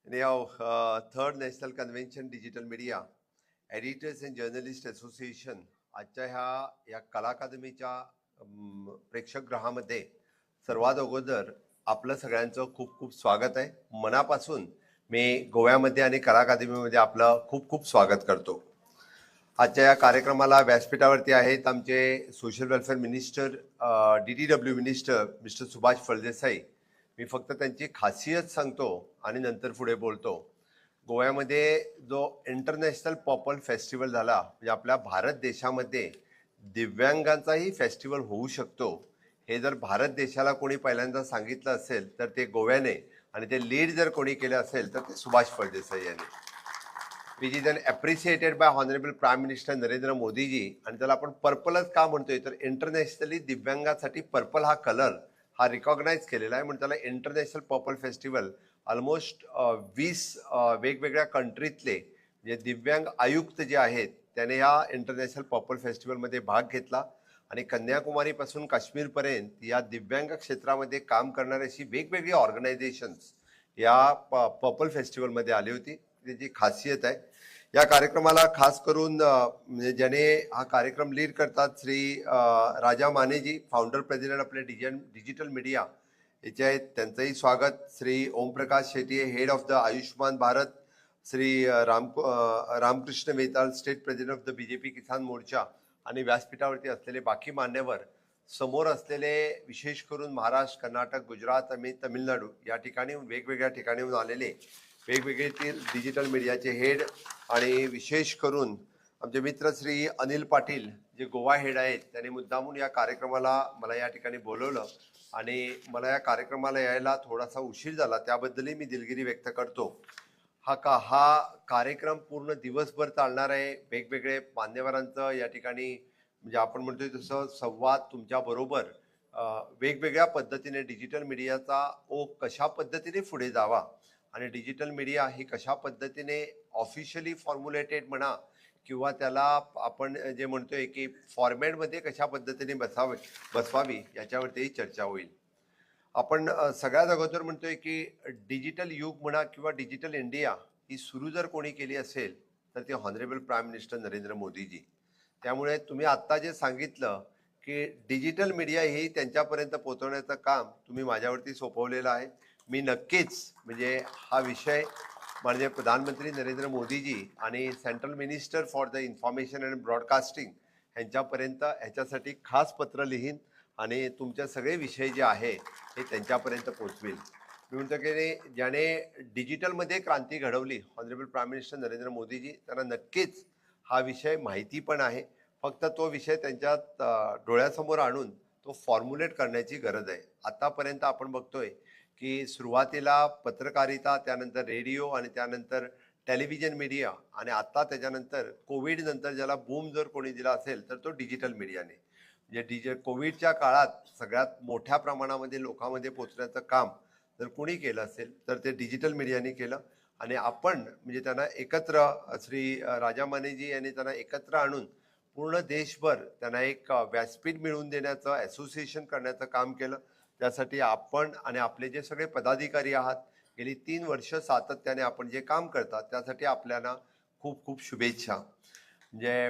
Anyhow, Third National Convention Digital Media Editors and Journalists Association आजच्या या कला अकादमीच्या प्रेक्षकगृहामध्ये सर्वात अगोदर आपलं सगळ्यांचं खूप खूप स्वागत आहे. मनापासून मी गोव्यामध्ये आणि कला अकादमीमध्ये आपलं खूप खूप स्वागत करतो. आजच्या या कार्यक्रमाला व्यासपीठावरती आहेत आमचे social welfare minister, DTW minister mister Subhash Phaldesai. मी फक्त त्यांची खासियत सांगतो आणि नंतर पुढे बोलतो. गोव्यामध्ये जो इंटरनॅशनल पॉपल फेस्टिवल झाला, म्हणजे आपल्या भारत देशामध्ये दिव्यांगांचाही फेस्टिवल होऊ शकतो, हे जर भारत देशाला कोणी पहिल्यांदा सांगितलं असेल तर ते गोव्याने, आणि ते लीड जर कोणी केलं असेल तर ते सुभाष फळदेसाई यांनी. Which is an appreciated by honourable prime minister Narendra Modiji. आणि त्याला आपण पर्पलच का म्हणतोय तर इंटरनॅशनली दिव्यांगासाठी पर्पल हा कलर हा रिकॉग्नाइज केलेला आहे, म्हणून त्याला इंटरनॅशनल पर्पल फेस्टिवल. ऑलमोस्ट 20 वेगवेगळ्या कंट्रीतले जे दिव्यांग आयुक्त जे आहेत त्याने ह्या इंटरनॅशनल पर्पल फेस्टिवलमध्ये भाग घेतला. आणि कन्याकुमारीपासून काश्मीरपर्यंत या दिव्यांग क्षेत्रामध्ये काम करणारी अशी वेगवेगळी ऑर्गनायझेशन्स या पर्पल फेस्टिवलमध्ये आली होती. त्याची खासियत आहे. या कार्यक्रमाला खास करून म्हणजे ज्याने हा कार्यक्रम लीड करतात श्री राजा मानेजी, फाउंडर प्रेसिडेंट आपले डिजिटल मीडिया याचे आहेत, त्यांचंही स्वागत. Shri Omprakash Shetty, head of the Ayushman Bharat. Shri Ramakrishna Vetal, state president of the BJP किसान मोर्चा. आणि व्यासपीठावरती असलेले बाकी मान्यवर, समोर असलेले विशेष करून महाराष्ट्र, कर्नाटक, गुजरात आणि तमिळनाडू या ठिकाणी वेगवेगळ्या ठिकाणीहून आलेले वेगवेगळे डिजिटल मीडियाचे हेड, आणि विशेष करून आमचे मित्र श्री अनिल पाटील जे गोवा हेड आहेत, त्यांनी मुद्दामून या कार्यक्रमाला मला या ठिकाणी बोलवलं आणि मला या कार्यक्रमाला यायला थोडासा उशीर झाला, त्याबद्दलही मी दिलगिरी व्यक्त करतो. हा कार्यक्रम पूर्ण दिवसभर चालणार आहे. वेगवेगळे मान्यवरांचं या ठिकाणी म्हणजे आपण म्हणतोय तसं संवाद तुमच्या बरोबर वेगवेगळ्या पद्धतीने डिजिटल मीडियाचा कशा पद्धतीने पुढे जावा आणि डिजिटल मीडिया ही कशा पद्धतीने ऑफिशियली फॉर्म्युलेटेड म्हणा किंवा त्याला आपण जे म्हणतोय की फॉर्मॅटमध्ये कशा पद्धतीने बसवावी याच्यावरतीही चर्चा होईल. आपण सगळ्यात अगोदर म्हणतोय की डिजिटल युग म्हणा किंवा डिजिटल इंडिया ही सुरू जर कोणी केली असेल तर ते honourable prime minister Narendra Modiji. त्यामुळे तुम्ही आत्ता जे सांगितलं की डिजिटल मीडिया ही त्यांच्यापर्यंत पोहोचवण्याचं काम तुम्ही माझ्यावरती सोपवलेलं आहे. मी नक्कीच म्हणजे हा विषय म्हणजे प्रधानमंत्री नरेंद्र मोदीजी आणि central minister for the information and broadcasting ह्यांच्यापर्यंत ह्याच्यासाठी खास पत्र लिहीन आणि तुमचे सगळे विषय जे आहे हे त्यांच्यापर्यंत पोचवेल. मी म्हणतो की ज्याने डिजिटलमध्ये क्रांती घडवली honourable prime minister Narendra Modiji, त्यांना नक्कीच हा विषय माहिती पण आहे. फक्त तो विषय त्यांच्या डोळ्यासमोर आणून तो फॉर्म्युलेट करण्याची गरज आहे. आतापर्यंत आपण बघतोय की सुरुवातीला पत्रकारिता, त्यानंतर रेडिओ आणि त्यानंतर टेलिव्हिजन मीडिया, आणि आता त्याच्यानंतर कोविड नंतर ज्याला बूम जर कोणी दिला असेल तर तो डिजिटल मीडियाने. म्हणजे कोविडच्या काळात सगळ्यात मोठ्या प्रमाणामध्ये लोकांमध्ये पोचण्याचं काम जर कोणी केलं असेल तर ते डिजिटल मीडियाने केलं. आणि आपण म्हणजे त्यांना एकत्र श्री राजा मानेजी यांनी त्यांना एकत्र आणून पूर्ण देशभर त्यांना एक व्यासपीठ मिळवून देण्याचं, असोसिएशन करण्याचं काम केलं. त्यासाठी आपण आणि आपले जे सगळे पदाधिकारी आहात, गेली 3 वर्ष सातत्याने आपण जे काम करतात त्यासाठी आपल्याला खूप खूप शुभेच्छा. म्हणजे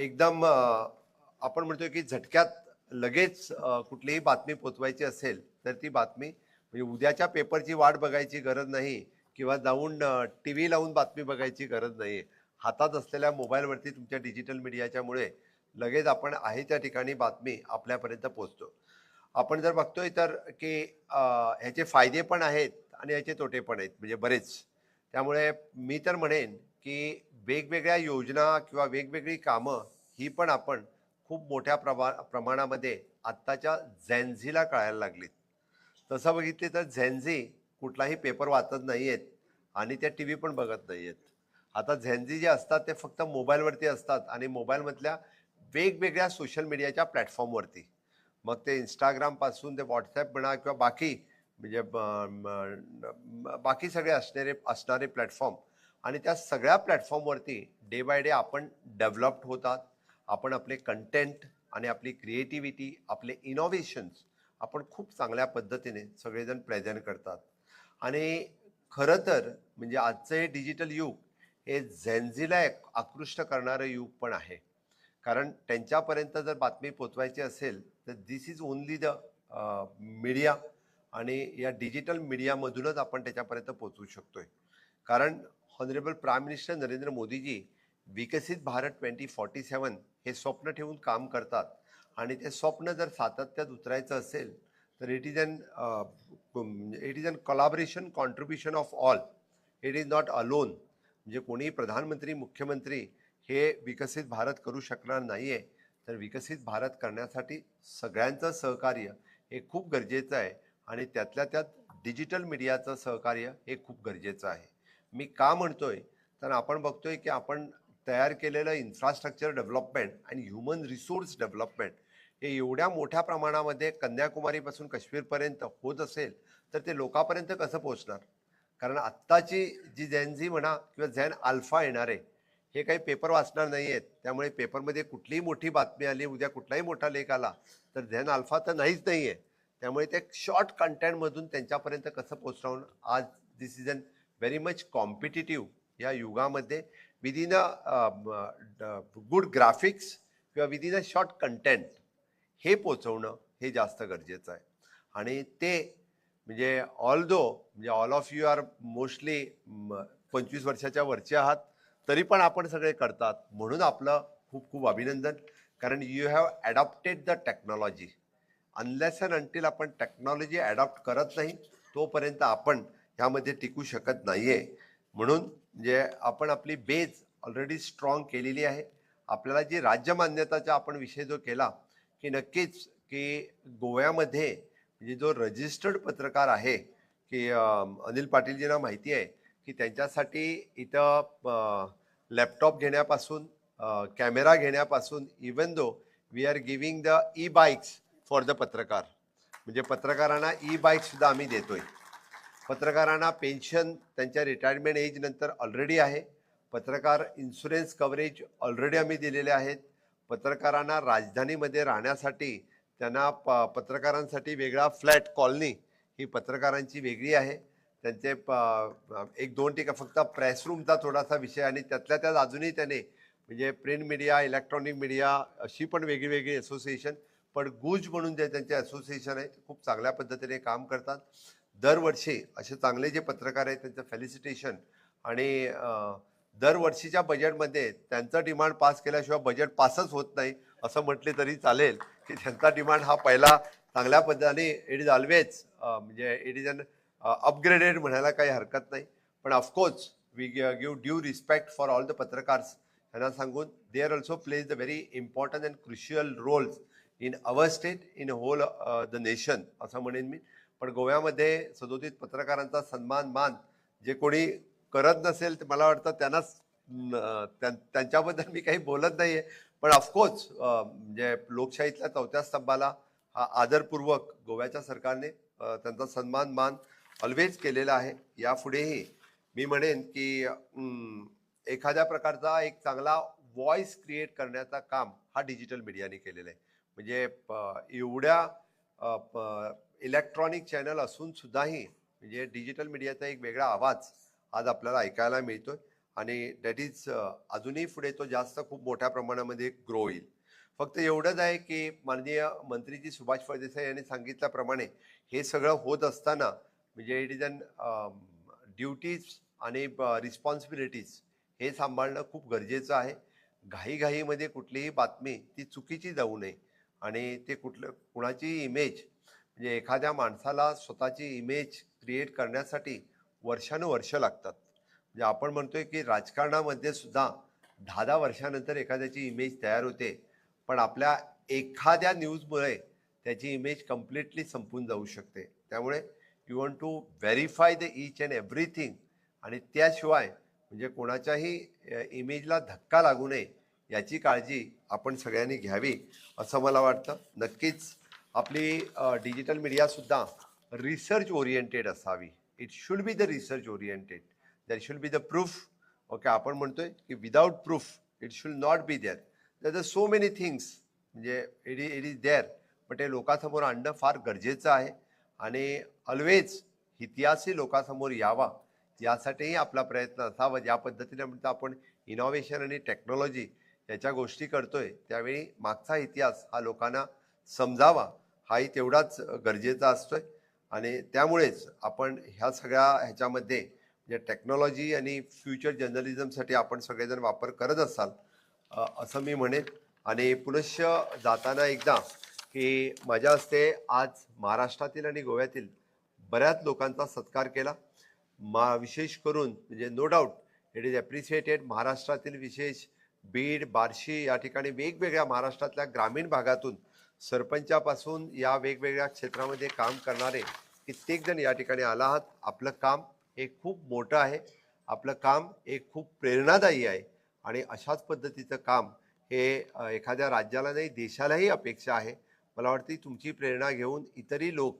एकदम आपण म्हणतोय की झटक्यात लगेच कुठलीही बातमी पोचवायची असेल तर ती बातमी म्हणजे उद्याच्या पेपरची वाट बघायची गरज नाही किंवा जाऊन TV लावून बातमी बघायची गरज नाही. हातात असलेल्या मोबाईलवरती तुमच्या डिजिटल मीडियाच्यामुळे लगेच आपण आहे त्या ठिकाणी बातमी आपल्यापर्यंत पोचतो. आपण जर बघतोय तर की ह्याचे फायदे पण आहेत आणि ह्याचे तोटे पण आहेत म्हणजे बरेच. त्यामुळे मी तर म्हणेन की वेगवेगळ्या योजना किंवा वेगवेगळी कामं ही पण आपण खूप मोठ्या प्रमाणामध्ये आत्ताच्या झेनझीला कळायला लागलीत. तसं बघितले तर झेनझी कुठलाही पेपर वाचत नाही आहेत आणि त्या TV पण बघत नाही आहेत. आता झेनझी जे असतात ते फक्त मोबाईलवरती असतात आणि मोबाईलमधल्या वेगवेगळ्या सोशल मीडियाच्या प्लॅटफॉर्मवरती, मग ते इंस्टाग्रामपासून ते व्हॉट्सॲप म्हणा किंवा बाकी म्हणजे बाकी सगळे असणारे प्लॅटफॉर्म, आणि त्या सगळ्या प्लॅटफॉर्मवरती डे बाय डे आपण डेव्हलप्ड होतात. आपण आपले कंटेंट आणि आपली क्रिएटिव्हिटी, आपले इनोव्हेशन्स आपण खूप चांगल्या पद्धतीने सगळेजण प्रेझेंट करतात. आणि खरं तर म्हणजे आजचं हे डिजिटल युग हे झेनझीला आकृष्ट करणारं युग पण आहे. कारण त्यांच्यापर्यंत जर बातमी पोचवायची असेल तर दिस इज ओनली द मीडिया आणि या डिजिटल मीडियामधूनच आपण त्याच्यापर्यंत पोचवू शकतोय. कारण honourable prime minister Narendra Modiji विकसित भारत 2047 हे स्वप्न ठेवून काम करतात आणि ते स्वप्न जर सातत्यात उतरायचं असेल तर it is an collaboration contribution of all. It is not alone. म्हणजे कोणी प्रधानमंत्री मुख्यमंत्री हे विकसित भारत करू शकणार नाहीये. तर विकसित भारत करण्यासाठी सगळ्यांचं सहकार्य हे खूप गरजेचं आहे आणि त्यातल्या त्यात डिजिटल मीडियाचं सहकार्य हे खूप गरजेचं आहे. मी का म्हणतोय तर आपण बघतोय की आपण तयार केलेलं इन्फ्रास्ट्रक्चर डेव्हलपमेंट आणि ह्युमन रिसोर्स डेव्हलपमेंट हे एवढ्या मोठ्या प्रमाणामध्ये कन्याकुमारीपासून काश्मीरपर्यंत होत असेल तर ते लोकांपर्यंत कसं पोहोचणार? कारण आत्ताची जी झेन म्हणा किंवा झेन अल्फा येणार आहे हे काही पेपर वाचणार नाही आहेत. त्यामुळे पेपरमध्ये कुठलीही मोठी बातमी आली, उद्या कुठलाही मोठा लेख आला तर झेन अल्फा तर नाहीच नाही आहे. त्यामुळे ते शॉर्ट कंटेंटमधून त्यांच्यापर्यंत कसं पोहोचवून आज this is an very much competitive या युगामध्ये विदिन अ गुड ग्राफिक्स किंवा विदिन अ शॉर्ट कंटेंट हे पोचवणं हे जास्त गरजेचं आहे. आणि ते म्हणजे म्हणजे all of you are mostly 25 वर्षाच्या वरचे आहात तरी पण आपण सगळे करतात म्हणून आपलं खूप खूप अभिनंदन. कारण you have adopted the technology. Unless and until आपण टेक्नॉलॉजी ॲडॉप्ट करत नाही तोपर्यंत आपण ह्यामध्ये टिकू शकत नाहीये. म्हणून जे आपण आपली बेस ऑलरेडी स्ट्रॉंग केलेली आहे. आपल्याला जी राज्य मान्यताचा आपण विषय जो केला की नक्कीच की गोव्यामध्ये म्हणजे जो रजिस्टर्ड पत्रकार आहे की अनिल पाटीलजींना माहिती आहे की त्यांच्यासाठी इथं लॅपटॉप घेण्यापासून कॅमेरा घेण्यापासून even though we are giving the E bikes for the पत्रकार. म्हणजे पत्रकारांना ई बाईक सुद्धा आम्ही देतोय. पत्रकारांना पेन्शन त्यांच्या रिटायरमेंट एज नंतर ऑलरेडी आहे. पत्रकार इन्शुरन्स कव्हरेज ऑलरेडी आम्ही दिलेले आहेत. पत्रकारांना राजधानीमध्ये राहण्यासाठी त्यांना पत्रकारांसाठी वेगळा फ्लॅट कॉलनी ही पत्रकारांची वेगळी आहे. त्यांचे 1-2 ठिकाण फक्त प्रेस रूमचा थोडासा विषय आणि त्यातल्या त्यात अजूनही त्याने म्हणजे प्रिंट मीडिया, इलेक्ट्रॉनिक मीडिया अशी पण वेगळी वेगळी असोसिएशन, पण गुज म्हणून जे त्यांचे असोसिएशन आहे खूप चांगल्या पद्धतीने काम करतात. दरवर्षी असे चांगले जे पत्रकार आहेत त्यांचं फेलिसिटेशन आणि दरवर्षीच्या बजेटमध्ये त्यांचा डिमांड पास केल्याशिवाय बजेट पासच होत नाही असं म्हटले तरी चालेल की त्यांचा डिमांड हा पहिला चांगल्या पद्धतीने इट इज ऑलवेज म्हणजे इट इज अन अपग्रेडेड म्हणायला काही हरकत नाही. पण of course we give due respect for all the patrakars. त्यांना सांगून they are also plays the very important and crucial roles in our state in whole the nation असं म्हणेन मी. पण गोव्यामध्ये सदोदित पत्रकारांचा सन्मान मान जे कोणी करत नसेल तर मला वाटतं त्यांनाच त्यांच्याबद्दल मी काही बोलत नाहीये. पण ऑफकोर्स म्हणजे लोकशाहीतल्या 4थ्या स्तंभाला हा आदरपूर्वक गोव्याच्या सरकारने त्यांचा सन्मान मान ऑलवेज केलेला आहे. यापुढेही मी म्हणेन की एखाद्या प्रकारचा एक चांगला व्हॉइस क्रिएट करण्याचा काम हा डिजिटल मीडियाने केलेला आहे. म्हणजे एवढ्या इलेक्ट्रॉनिक चॅनल असून सुद्धाही म्हणजे डिजिटल मीडियाचा एक वेगळा आवाज आज आपल्याला ऐकायला मिळतोय आणि दॅट इज अजूनही पुढे तो जास्त खूप मोठ्या प्रमाणामध्ये ग्रो होईल. फक्त एवढंच आहे की माननीय मंत्रीजी सुभाष फळदेसाई यांनी सांगितल्याप्रमाणे हे सगळं होत असताना म्हणजे इट इज अन ड्युटीज आणि रिस्पॉन्सिबिलिटीज हे सांभाळणं खूप गरजेचं आहे. घाईघाईमध्ये कुठलीही बातमी ती चुकीची जाऊ नये आणि ते कुणाची इमेज म्हणजे एखाद्या माणसाला स्वतःची इमेज क्रिएट करण्यासाठी वर्षानुवर्ष लागतात. म्हणजे आपण म्हणतोय की राजकारणामध्ये सुद्धा 10-10 वर्षानंतर एखाद्याची इमेज तयार होते. पण आपल्या एखाद्या न्यूजमुळे त्याची इमेज कम्प्लिटली संपून जाऊ शकते. त्यामुळे you want to verify the each and everything आणि त्याशिवाय म्हणजे कोणाच्याही इमेजला धक्का लागू नये याची काळजी आपण सगळ्यांनी घ्यावी असं मला वाटतं. नक्कीच आपली डिजिटल मीडियासुद्धा रिसर्च ओरिएंटेड असावी. It should be the research oriented. There should be the proof. Okay, आपण म्हणतोय की without proof it should not be there. There are so many things म्हणजे इट इज देअर पण ते लोकांसमोर आणणं फार गरजेचं आहे आणि ऑलवेज इतिहासही लोकांसमोर यावा यासाठीही आपला प्रयत्न असावा. ज्या पद्धतीने म्हणतो आपण इनोव्हेशन आणि टेक्नॉलॉजी याच्या गोष्टी करतोय, त्यावेळी मागचा इतिहास हा लोकांना समजावा, हाही तेवढाच गरजेचा असतोय. आणि त्यामुळेच आपण ह्या सगळ्या ह्याच्यामध्ये म्हणजे टेक्नॉलॉजी आणि फ्युचर जर्नलिझमसाठी आपण सगळेजण वापर करत असाल असं मी म्हणेन. आणि पुनश्च जाताना एकदा की माझ्या हस्ते आज महाराष्ट्रातील आणि गोव्यातील बऱ्याच लोकांचा सत्कार केला. विशेष करून म्हणजे no doubt it is appreciated. महाराष्ट्रातील विशेष बीड, बार्शी या ठिकाणी वेगवेगळ्या महाराष्ट्रातल्या ग्रामीण भागातून सरपंचापासून या वेगवेगळ्या क्षेत्रामध्ये काम करणारे कित्येक जण या ठिकाणी आला आहात. आपलं काम हे खूप मोठं आहे, आपलं काम हे खूप प्रेरणादायी आहे आणि अशाच पद्धतीचं काम हे एखाद्या राज्याला नाही देशालाही अपेक्षा आहे. मला वाटते तुमची प्रेरणा घेऊन इतरही लोक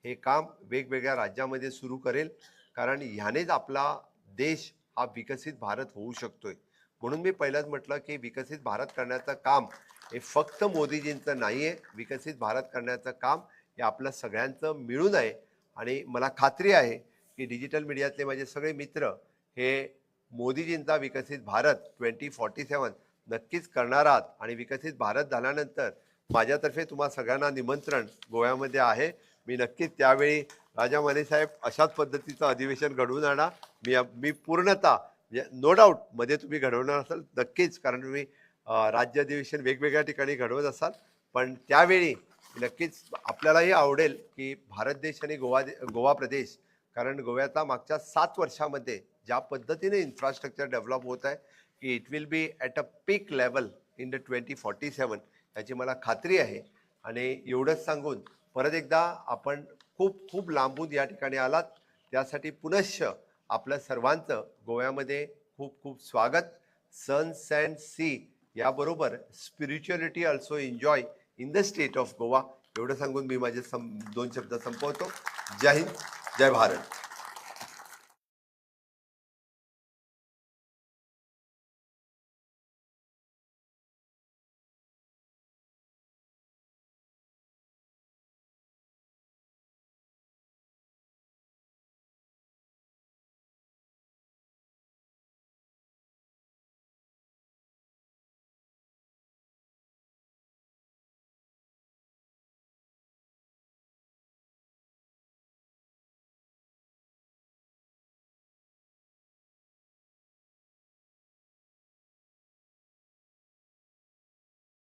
हे काम वेगवेगळ्या राज्यामध्ये सुरू करेल, कारण ह्यानेच आपला देश हा विकसित भारत होऊ शकतोय. म्हणून मी पहिलाच म्हटलं की विकसित भारत करण्याचं काम हे फक्त मोदीजींचं नाही आहे. विकसित भारत करण्याचं काम हे आपलं सगळ्यांचं मिळून आहे. आणि मला खात्री आहे की डिजिटल मीडियातले माझे सगळे मित्र हे मोदीजींचा विकसित भारत 2047 नक्कीच करणार आहात. आणि विकसित भारत झाल्यानंतर माझ्यातर्फे तुम्हा सगळ्यांना निमंत्रण गोव्यामध्ये आहे. मी नक्कीच त्यावेळी राजा माने साहेब अशाच पद्धतीचं अधिवेशन घडवून आणा. मी पूर्णतः नो डाऊट मध्ये तुम्ही घडवणार असाल नक्कीच, कारण तुम्ही राज्य अधिवेशन वेगवेगळ्या ठिकाणी घडवत असाल. पण त्यावेळी नक्कीच आपल्यालाही आवडेल की भारत देश आणि गोवा प्रदेश, कारण गोव्याचा मागच्या 7 वर्षामध्ये ज्या पद्धतीने इन्फ्रास्ट्रक्चर डेव्हलप होत आहे की it will be at a peak level in the 2047 याची मला खात्री आहे. आणि एवढंच सांगून परत एकदा आपण खूप खूप लांबून या ठिकाणी आलात त्यासाठी पुनश्च आपल्या सर्वांचं गोव्यामध्ये खूप खूप स्वागत. सन्स अँड सी याबरोबर spirituality also enjoy in the state of Goa एवढं सांगून मी माझे 2 शब्द संपवतो. जय हिंद, जय भारत.